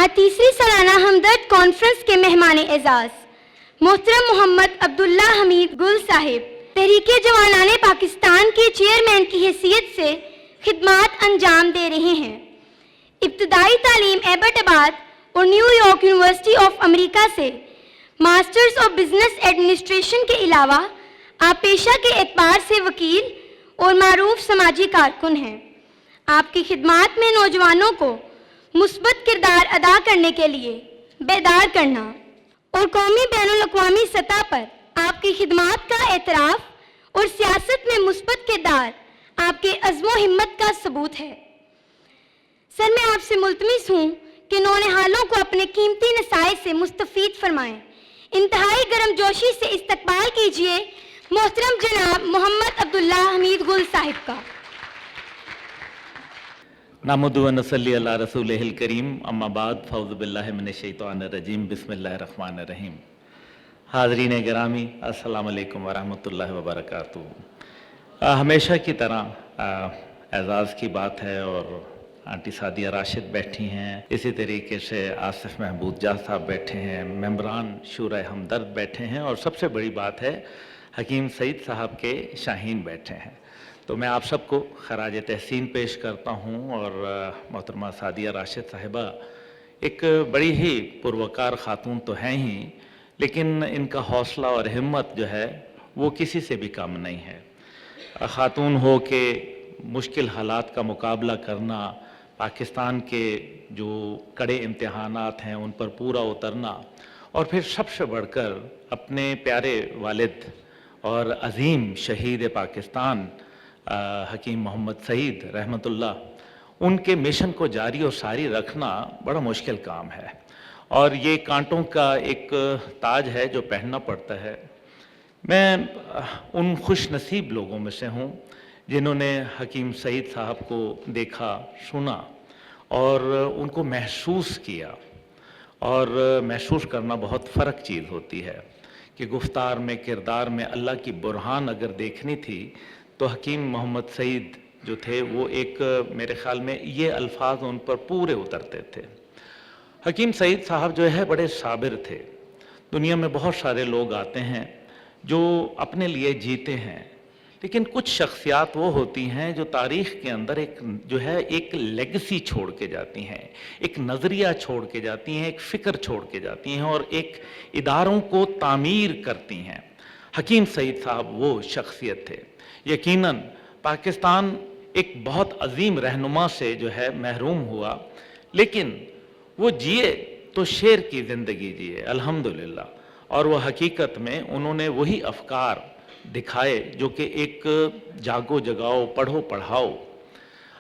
आज तीसरी सालाना हमदर्द कॉन्फ्रेंस के मेहमान एजाज मोहतरम मोहम्मद अब्दुल्ला हमीद गुल साहिब तहरीके जवानाने पाकिस्तान के चेयरमैन की हैसियत से खिदमात अंजाम दे रहे हैं। इब्तदाई तालीम एबटाबाद और न्यूयॉर्क यूनिवर्सिटी ऑफ अमेरिका से मास्टर्स ऑफ बिजनेस एडमिनिस्ट्रेशन के अलावा आप पेशा के एतबार से वकील और मारूफ समाजी कारकुन हैं। आपकी खिदमात में नौजवानों को मुस्बत किरदार अदा करने के लिए बेदार करना और कौमी बैनुल-अक़वामी सतह पर आपकी खिदमात का एतराफ़ और सियासत में मुस्बत किरदार आपके अज़्म हिम्मत का सबूत है। सर, मैं आपसे मुल्तमिस हूँ कि नौनिहालों को अपने कीमती नसाए से मुस्तफ़ीद फरमाएं। इंतहाई गर्मजोशी से इस्तकबाल कीजिए मोहतरम जनाब मोहम्मद अब्दुल्ला हमीद गुल साहिब का। नहमदु व नसल्ली अला रसूलिहिल करीम अम्मा बाद फ़ऊज़ु बिल्लाहि मिनश शैतानिर रजीम बिस्मिल्लाहिर रहमानिर रहीम। हाज़रीन गिरामी, अस्सलामु अलैकुम व रहमतुल्लाहि व बरकातुहू। हमेशा की तरह एजाज़ की बात है और आंटी सादिया राशिद बैठी हैं, इसी तरीके से आसिफ महमूद जाह साहब बैठे हैं, मेंबरान शूरा हमदर्द बैठे हैं और सबसे बड़ी बात है हकीम सईद साहब के शाहीन बैठे हैं। तो मैं आप सबको खराज तहसीन पेश करता हूँ और मोहतरमा सादिया राशिद साहिबा एक बड़ी ही पुरवकार ख़ातून तो हैं ही, लेकिन इनका हौसला और हिम्मत जो है वो किसी से भी कम नहीं है। ख़ातून हो के मुश्किल हालात का मुकाबला करना, पाकिस्तान के जो कड़े इम्तिहानात हैं उन पर पूरा उतरना और फिर सबसे बढ़कर अपने प्यारे वालिद और अज़ीम शहीद पाकिस्तान हकीम मोहम्मद सईद रहमतुल्लाह उनके मिशन को जारी और सारी रखना बड़ा मुश्किल काम है और ये कांटों का एक ताज है जो पहनना पड़ता है। मैं उन खुश नसीब लोगों में से हूँ जिन्होंने हकीम सईद साहब को देखा, सुना और उनको महसूस किया। और महसूस करना बहुत फ़र्क चीज़ होती है कि गुफ्तार में, किरदार में अल्लाह की बुरहान अगर देखनी थी तो हकीम मोहम्मद सईद जो थे वो एक मेरे ख़्याल में ये अल्फाज उन पर पूरे उतरते थे। हकीम सईद साहब जो है बड़े साबिर थे। दुनिया में बहुत सारे लोग आते हैं जो अपने लिए जीते हैं, लेकिन कुछ शख्सियात वो होती हैं जो तारीख़ के अंदर एक लेगेसी छोड़ के जाती हैं, एक नज़रिया छोड़ के जाती हैं, एक फ़िक्र छोड़ के जाती हैं और एक इदारों को तामीर करती हैं। हकीम सईद साहब वो शख्सियत थे। यकीनन पाकिस्तान एक बहुत अजीम रहनुमा से जो है महरूम हुआ, लेकिन वो जिए तो शेर की ज़िंदगी जिए अल्हम्दुलिल्लाह। और वह हकीकत में उन्होंने वही अफकार दिखाए जो कि एक जागो जगाओ, पढ़ो पढ़ाओ।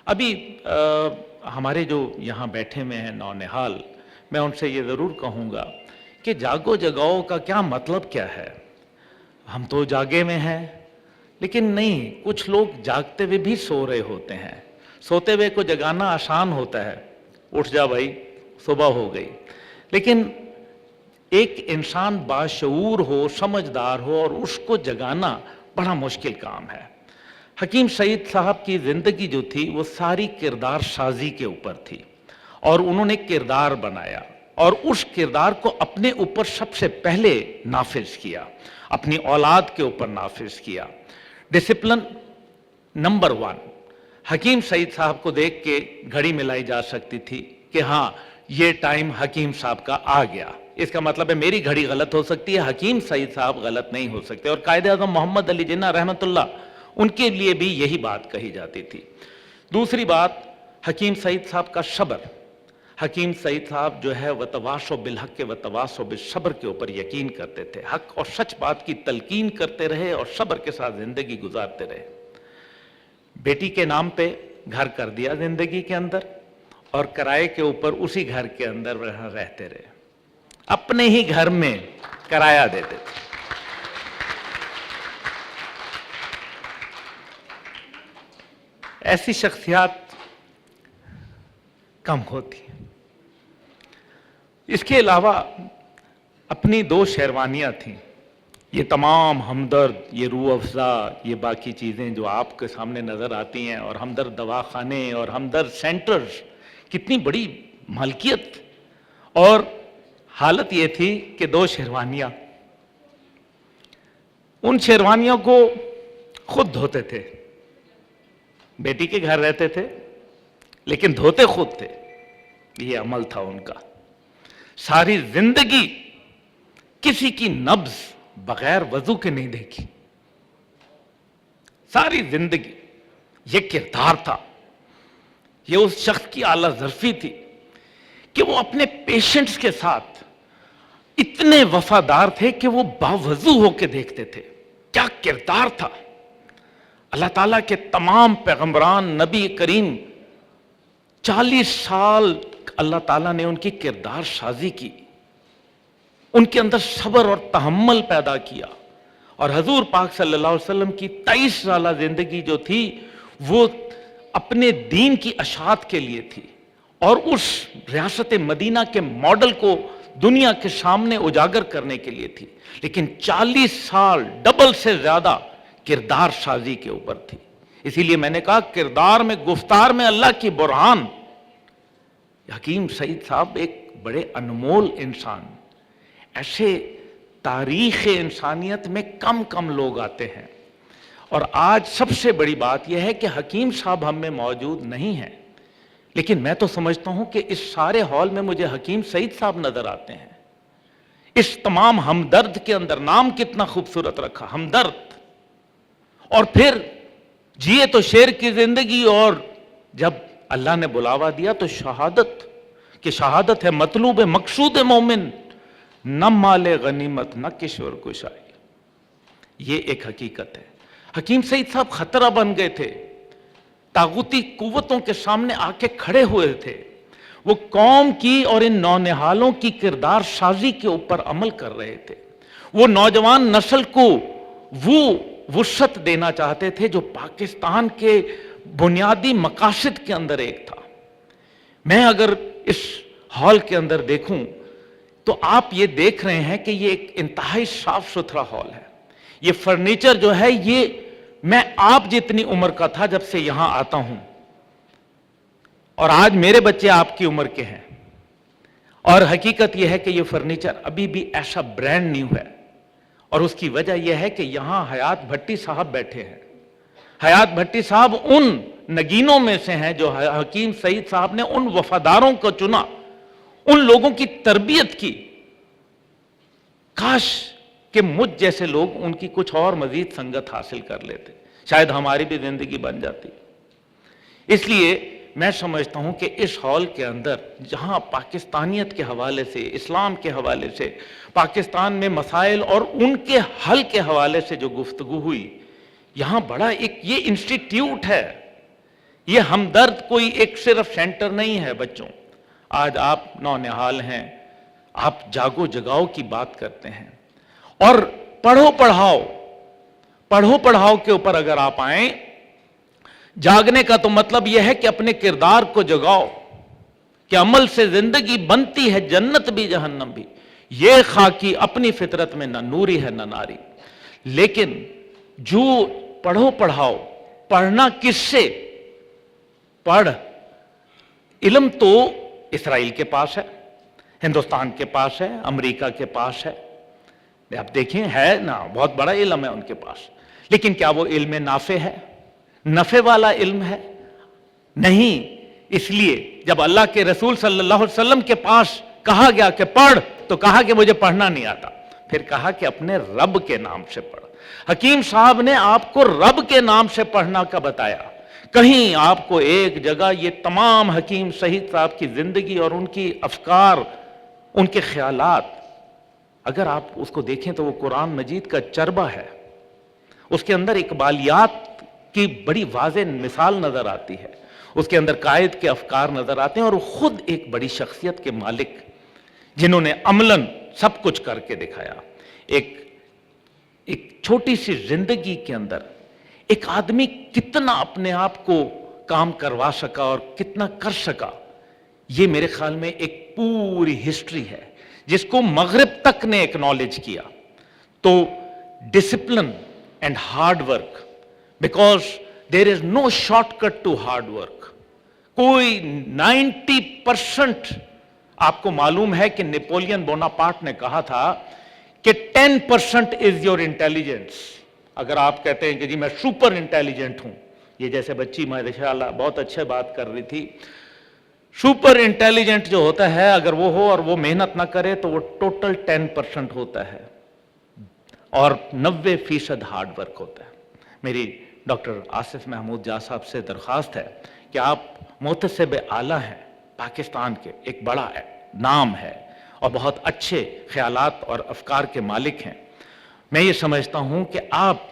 अभी हमारे जो यहाँ बैठे हुए हैं नौनिहाल, मैं उनसे ये ज़रूर कहूँगा कि जागो जगाओ का क्या मतलब क्या है। हम तो जागे में हैं, लेकिन नहीं, कुछ लोग जागते हुए भी सो रहे होते हैं। सोते हुए को जगाना आसान होता है, उठ जा भाई सुबह हो गई, लेकिन एक इंसान बाशऊर हो, समझदार हो और उसको जगाना बड़ा मुश्किल काम है। हकीम सईद साहब की ज़िंदगी जो थी वो सारी किरदार साजी के ऊपर थी और उन्होंने किरदार बनाया और उस किरदार को अपने ऊपर सबसे पहले नाफिज किया, अपनी औलाद के ऊपर नाफिज किया। Discipline number 1। हकीम सईद साहब को देख के घड़ी मिलाई जा सकती थी कि हाँ ये टाइम हकीम साहब का आ गया, इसका मतलब है मेरी घड़ी गलत हो सकती है, हकीम सईद साहब गलत नहीं हो सकते। और कायदे आज़म मोहम्मद अली जिन्ना रहमतुल्लाह उनके लिए भी यही बात कही जाती थी। दूसरी बात, हकीम सईद साहब का सब्र। हकीम सईद साहब जो है वतवासो बिलहक के वतवासो बिस्सब्र के ऊपर यकीन करते थे, हक और सच बात की तलकीन करते रहे और सब्र के साथ जिंदगी गुजारते रहे। बेटी के नाम पे घर कर दिया जिंदगी के अंदर और किराए के ऊपर उसी घर के अंदर रहते रहे, अपने ही घर में किराया देते थे। ऐसी शख्सियत कम होती है। इसके अलावा अपनी 2 शेरवानियाँ थीं। ये तमाम हमदर्द, ये रूह अफ़ज़ा, ये बाकी चीज़ें जो आपके सामने नज़र आती हैं और हमदर्द दवाखाने और हमदर्द सेंटर्स, कितनी बड़ी मालकियत और हालत ये थी कि 2 शेरवानियां, उन शेरवानियों को खुद धोते थे, बेटी के घर रहते थे लेकिन धोते खुद थे, ये अमल था उनका। सारी जिंदगी किसी की नब्ज बगैर वजू के नहीं देखी, सारी जिंदगी। ये किरदार था, ये उस शख्स की आला ज़र्फी थी कि वो अपने पेशेंट्स के साथ इतने वफादार थे कि वो बावजू होके देखते थे। क्या किरदार था! अल्लाह ताला के तमाम पैगंबरान, नबी करीम 40 साल अल्लाह ताला ने उनकी किरदार साजी की, उनके अंदर सब्र और तहम्मुल पैदा किया। और हजूर पाक सल्लल्लाहु अलैहि वसल्लम की 23 साल जिंदगी जो थी वो अपने दीन की अशात के लिए थी और उस रियासत मदीना के मॉडल को दुनिया के सामने उजागर करने के लिए थी। लेकिन 40 साल डबल से ज्यादा किरदार साजी के ऊपर थी। इसीलिए मैंने कहा किरदार में, गुफ्तार में अल्लाह की बुरहान। हकीम सईद साहब एक बड़े अनमोल इंसान, ऐसे तारीख इंसानियत में कम कम लोग आते हैं। और आज सबसे बड़ी बात यह है कि हकीम साहब हम में मौजूद नहीं हैं, लेकिन मैं तो समझता हूं कि इस सारे हॉल में मुझे हकीम सईद साहब नजर आते हैं। इस तमाम हमदर्द के अंदर नाम कितना खूबसूरत रखा, हमदर्द। और फिर जिए तो शेर की जिंदगी, और जब अल्लाह ने बुलावा दिया तो शहादत, कि शहादत है मतलूब मकसूद मोमिन, न माले गनीमत न किशोर कुशाई। ये एक हकीकत है। हकीम सईद साहब खतरा बन गए थे, तागुती कुव्वतों के सामने आके खड़े हुए थे। वो कौम की और इन नौनिहालों की किरदार साजी के ऊपर अमल कर रहे थे। वो नौजवान नस्ल को वो वुसअत देना चाहते थे जो पाकिस्तान के बुनियादी मकासद के अंदर एक था। मैं अगर इस हॉल के अंदर देखूं तो आप ये देख रहे हैं कि ये एक इंतहाई साफ सुथरा हॉल है। ये फर्नीचर जो है, ये मैं आप जितनी उम्र का था जब से यहां आता हूं, और आज मेरे बच्चे आपकी उम्र के हैं। और हकीकत यह है कि ये फर्नीचर अभी भी ऐसा ब्रांड न्यू है। और उसकी वजह यह है कि यहां हयात भट्टी साहब बैठे हैं। हयात भट्टी साहब उन नगीनों में से हैं जो हकीम सईद साहब ने उन वफादारों को चुना, उन लोगों की तरबियत की। काश कि मुझ जैसे लोग उनकी कुछ और मजीद संगत हासिल कर लेते, शायद हमारी भी जिंदगी बन जाती। इसलिए मैं समझता हूं कि इस हॉल के अंदर जहां पाकिस्तानियत के हवाले से, इस्लाम के हवाले से, पाकिस्तान में मसाइल और उनके हल के हवाले से जो गुफ्तगू हुई, यहां बड़ा एक ये इंस्टीट्यूट है। ये हमदर्द कोई एक सिर्फ सेंटर नहीं है बच्चों। आज आप नौनिहाल हैं, आप जागो जगाओ की बात करते हैं, और पढ़ो पढ़ाओ, पढ़ो पढ़ाओ के ऊपर अगर आप आए, जागने का तो मतलब यह है कि अपने किरदार को जगाओ कि अमल से जिंदगी बनती है जन्नत भी जहन्नम भी। ये खाकी अपनी फितरत में न नूरी है न नारी। लेकिन जो पढ़ो पढ़ाओ, पढ़ना किससे? पढ़, इल्म तो इसराइल के पास है, हिंदुस्तान के पास है, अमेरिका के पास है। आप देखें, है ना, बहुत बड़ा इल्म है उनके पास। लेकिन क्या वो इल्म नाफे है? नफे वाला इल्म है? नहीं। इसलिए जब अल्लाह के रसूल सल्लल्लाहु अलैहि वसल्लम के पास कहा गया कि पढ़, तो कहा कि मुझे पढ़ना नहीं आता। फिर कहा कि अपने रब के नाम से पढ़। हकीम साहब ने आपको रब के नाम से पढ़ना का बताया। कहीं आपको एक जगह ये तमाम हकीम सईद साहब की जिंदगी और उनकी अफकार, उनके ख्यालात, अगर आप उसको देखें तो वो कुरान मजीद का चरबा है। उसके अंदर इकबालियात की बड़ी वाज़ेह मिसाल नजर आती है, उसके अंदर कायद के अफकार नजर आते हैं, और वो खुद एक बड़ी शख्सियत के मालिक जिन्होंने अमलन सब कुछ करके दिखाया। एक छोटी सी जिंदगी के अंदर एक आदमी कितना अपने आप को काम करवा सका और कितना कर सका, ये मेरे ख्याल में एक पूरी हिस्ट्री है जिसको मगरिब तक ने एक्नॉलेज किया। तो discipline and hard work, because there is no shortcut to hard work. कोई 90% आपको मालूम है कि नेपोलियन बोनापार्ट ने कहा था कि 10% इज योर इंटेलिजेंस। अगर आप कहते हैं कि जी मैं सुपर इंटेलिजेंट हूं, ये जैसे बच्ची माशाल्लाह बहुत अच्छे बात कर रही थी, सुपर इंटेलिजेंट जो होता है अगर वो हो और वो मेहनत ना करे तो वो टोटल 10% होता है और 90% हार्ड वर्क होता है। मेरी डॉक्टर आसिफ महमूद जा साहब से दरख्वास्त है कि आप मुहतसिब आला हैं, पाकिस्तान के एक बड़ा नाम है और बहुत अच्छे ख्यालात और अफकार के मालिक हैं। मैं ये समझता हूं कि आप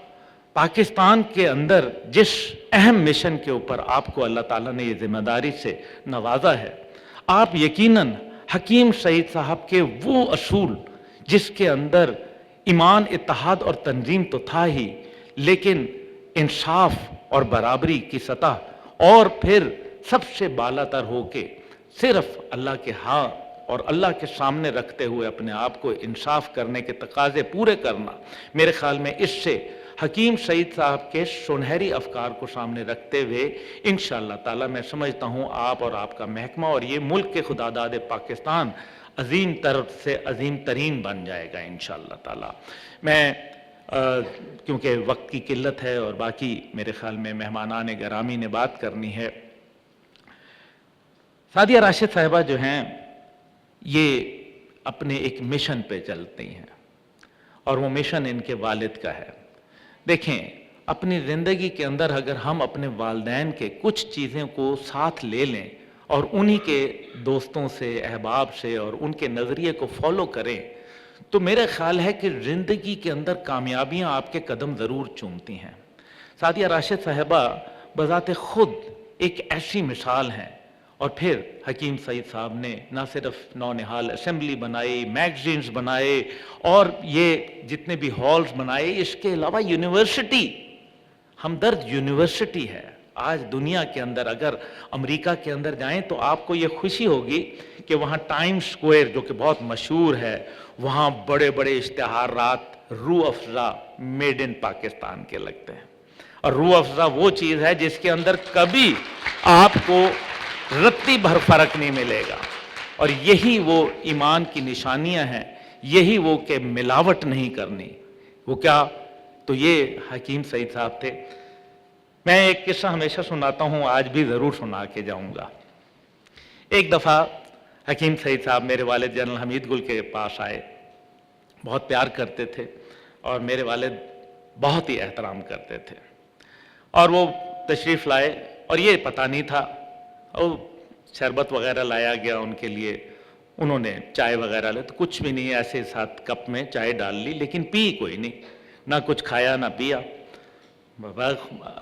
पाकिस्तान के अंदर जिस अहम मिशन के ऊपर आपको अल्लाह ताला ने ये जिम्मेदारी से नवाजा है, आप यकीनन हकीम सईद साहब के वो असूल जिसके अंदर ईमान, इत्तेहाद और तंजीम तो था ही, लेकिन इंसाफ और बराबरी की सतह और फिर सबसे बालातर होके सिर्फ अल्लाह के हाँ और अल्लाह के सामने रखते हुए अपने आप को इंसाफ करने के तकाजे पूरे करना, मेरे ख्याल में इससे हकीम सईद साहब के सुनहरी अफकार को सामने रखते हुए इंशाअल्लाह ताला मैं समझता हूँ आप और आपका महकमा और ये मुल्क के खुदादाद पाकिस्तान अजीम तर से अजीम तरीन बन जाएगा इंशाअल्लाह ताला। मैं क्योंकि वक्त की किल्लत है और बाकी मेरे ख्याल में मेहमानान गिरामी ने बात करनी है। सादिया राशिद साहिबा जो हैं ये अपने एक मिशन पे चलती हैं और वो मिशन इनके वालिद का है। देखें, अपनी ज़िंदगी के अंदर अगर हम अपने वालिदैन के कुछ चीज़ों को साथ ले लें और उन्हीं के दोस्तों से, अहबाब से और उनके नज़रिए को फॉलो करें तो मेरा ख्याल है कि ज़िंदगी के अंदर कामयाबियां आपके कदम ज़रूर चूमती हैं। सादिया राशिद साहिबा बज़ाते खुद एक ऐसी मिसाल हैं और फिर हकीम सईद साहब ने ना सिर्फ नौनिहाल असेंबली बनाई, मैगजीन्स बनाए और ये जितने भी हॉल्स बनाए, इसके अलावा यूनिवर्सिटी, हमदर्द यूनिवर्सिटी है। आज दुनिया के अंदर अगर अमेरिका के अंदर जाएं तो आपको ये खुशी होगी कि वहाँ टाइम्स स्क्वायर जो कि बहुत मशहूर है, वहाँ बड़े बड़े इश्तिहारात रूह अफ़ज़ा मेड इन पाकिस्तान के लगते हैं। और रूह अफ़ज़ा वो चीज़ है जिसके अंदर कभी आपको रत्ती भर फर्क नहीं मिलेगा और यही वो ईमान की निशानियां हैं, यही वो कि मिलावट नहीं करनी। वो क्या, तो ये हकीम सईद साहब थे। मैं एक किस्सा हमेशा सुनाता हूँ, आज भी ज़रूर सुना के जाऊँगा। एक दफ़ा हकीम सईद साहब मेरे वालिद जनरल हमीद गुल के पास आए, बहुत प्यार करते थे और मेरे वालिद बहुत ही एहतराम करते थे और वो तशरीफ़ लाए और ये पता नहीं था, और शरबत वगैरह लाया गया उनके लिए, उन्होंने चाय वगैरह ले तो कुछ भी नहीं, ऐसे साथ कप में चाय डाल ली लेकिन पी कोई नहीं, ना कुछ खाया ना पिया।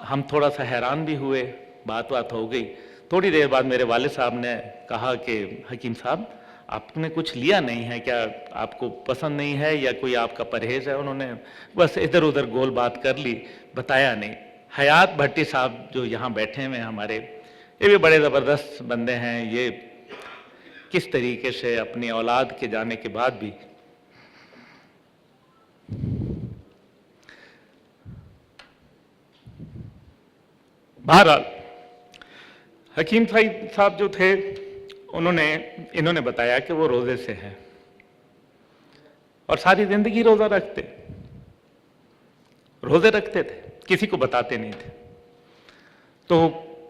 हम थोड़ा सा हैरान भी हुए, बात हो गई। थोड़ी देर बाद मेरे वालिद साहब ने कहा कि हकीम साहब आपने कुछ लिया नहीं है क्या, आपको पसंद नहीं है या कोई आपका परहेज़ है? उन्होंने बस इधर उधर गोल बात कर ली, बताया नहीं। हयात भट्टी साहब जो यहाँ बैठे हुए हमारे, ये भी बड़े ज़बरदस्त बंदे हैं। ये किस तरीके से अपनी औलाद के जाने के बाद भी बहरहाल हकीम सईद साहब जो थे इन्होंने बताया कि वो रोज़े से हैं और सारी ज़िंदगी रोज़ा रोज़े रखते थे, किसी को बताते नहीं थे। तो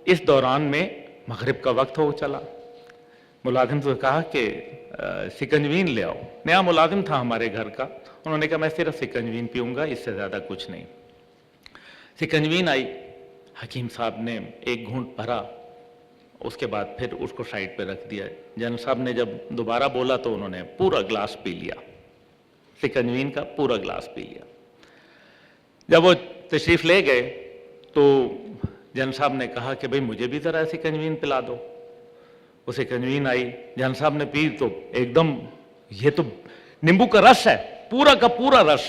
इस दौरान में मगरिब का वक्त हो चला, मुलाजिम से कहा कि सिकंजवीन ले आओ। नया मुलाजिम था हमारे घर का, उन्होंने कहा मैं सिर्फ सिकंजवीन पीऊँगा, इससे ज़्यादा कुछ नहीं। सिकंजवीन आई, हकीम साहब ने एक घूंट भरा, उसके बाद फिर उसको साइड पे रख दिया। जनरल साहब ने जब दोबारा बोला तो उन्होंने पूरा ग्लास पी लिया, सिकंजवीन का पूरा ग्लास पी लिया। जब वो तशरीफ़ ले गए तो जनरल साहब ने कहा कि भाई मुझे भी ज़रा सिकंजवीन पिला दो। वो सिकंजवीन आई, जनरल साहब ने पी तो एकदम, ये तो नींबू का रस है, पूरा का पूरा रस।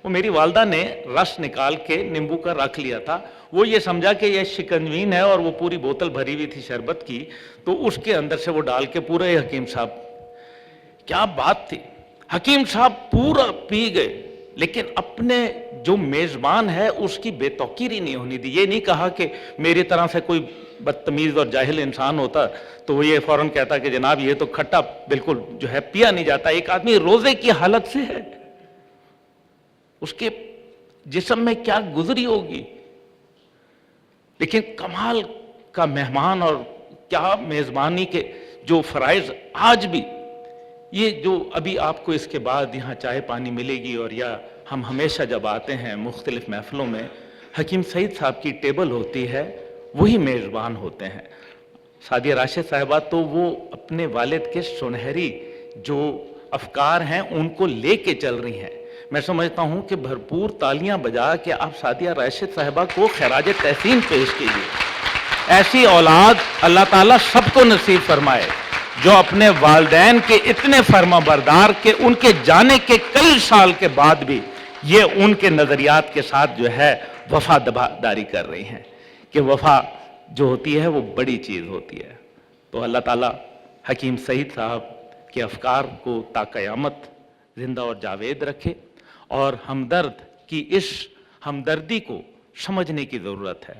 वो मेरी वालदा ने रस निकाल के नींबू का रख लिया था, वो ये समझा कि ये शिकंजवीन है और वो पूरी बोतल भरी हुई थी शरबत की, तो उसके अंदर से वो डाल के पूरा ही हकीम साहब, क्या बात थी, हकीम साहब पूरा पी गए। لیکن اپنے جو میزبان ہے اس کی بے توقیری نہیں ہونی دی. یہ نہیں کہا کہ میری طرح سے کوئی بدتمیز اور جاہل انسان ہوتا تو وہ یہ فوراً کہتا کہ جناب یہ تو کھٹا بالکل جو ہے پیا نہیں جاتا. ایک آدمی روزے کی حالت سے ہے, اس کے جسم میں کیا گزری ہوگی, لیکن کمال کا مہمان اور کیا میزبانی کے جو فرائض آج بھی, یہ جو ابھی آپ کو اس کے بعد یہاں چائے پانی ملے گی, اور یا ہم ہمیشہ جب آتے ہیں مختلف محفلوں میں حکیم سعید صاحب کی ٹیبل ہوتی ہے, وہی میزبان ہوتے ہیں. سعدیہ راشد صاحبہ تو وہ اپنے والد کے سنہری جو افکار ہیں ان کو لے کے چل رہی ہیں. میں سمجھتا ہوں کہ بھرپور تالیاں بجا کے آپ سعدیہ راشد صاحبہ کو خراج تحسین پیش کیجیے. ایسی اولاد اللہ تعالیٰ سب کو نصیب فرمائے جو اپنے والدین کے اتنے فرما بردار کہ ان کے جانے کے کئی سال کے بعد بھی یہ ان کے نظریات کے ساتھ جو ہے وفاداری کر رہی ہیں, کہ وفا جو ہوتی ہے وہ بڑی چیز ہوتی ہے. تو اللہ تعالیٰ حکیم سعید صاحب کے افکار کو تا قیامت زندہ اور جاوید رکھے, اور ہمدرد کی اس ہمدردی کو سمجھنے کی ضرورت ہے.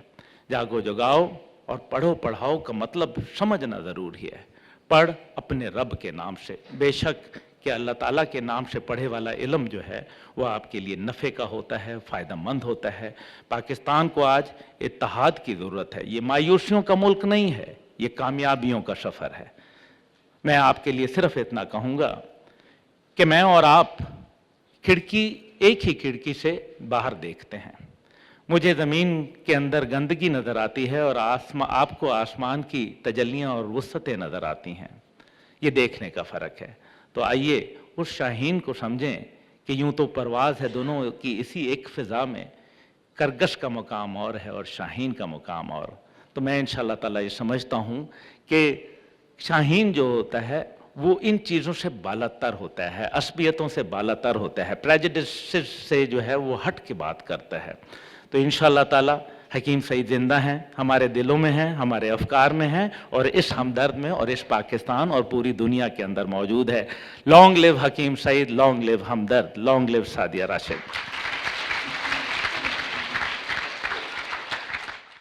جاگو جگاؤ اور پڑھو پڑھاؤ کا مطلب سمجھنا ضروری ہے. پڑھ اپنے رب کے نام سے, بے شک کہ اللہ تعالیٰ کے نام سے پڑھے والا علم جو ہے وہ آپ کے لیے نفع کا ہوتا ہے, فائدہ مند ہوتا ہے. پاکستان کو آج اتحاد کی ضرورت ہے. یہ مایوسیوں کا ملک نہیں ہے, یہ کامیابیوں کا سفر ہے. میں آپ کے لیے صرف اتنا کہوں گا کہ میں اور آپ ایک ہی کھڑکی سے باہر دیکھتے ہیں. مجھے زمین کے اندر گندگی نظر آتی ہے اور آپ کو آسمان کی تجلیاں اور وسعتیں نظر آتی ہیں. یہ دیکھنے کا فرق ہے. تو آئیے اس شاہین کو سمجھیں کہ یوں تو پرواز ہے دونوں کی اسی ایک فضا میں, کرگش کا مقام اور ہے اور شاہین کا مقام اور. تو میں انشاءاللہ تعالیٰ یہ سمجھتا ہوں کہ شاہین جو ہوتا ہے وہ ان چیزوں سے بالاتر ہوتا ہے, عصبیتوں سے بالاتر ہوتا ہے, پریجڈسز سے جو ہے وہ ہٹ کے بات کرتا ہے. تو انشاءاللہ تعالیٰ حکیم سعید زندہ ہیں, ہمارے دلوں میں ہیں, ہمارے افکار میں ہیں, اور اس ہمدرد میں اور اس پاکستان اور پوری دنیا کے اندر موجود ہے. لانگ لیو حکیم سعید, لانگ لیو ہمدرد, لانگ لیو سعدیہ راشد.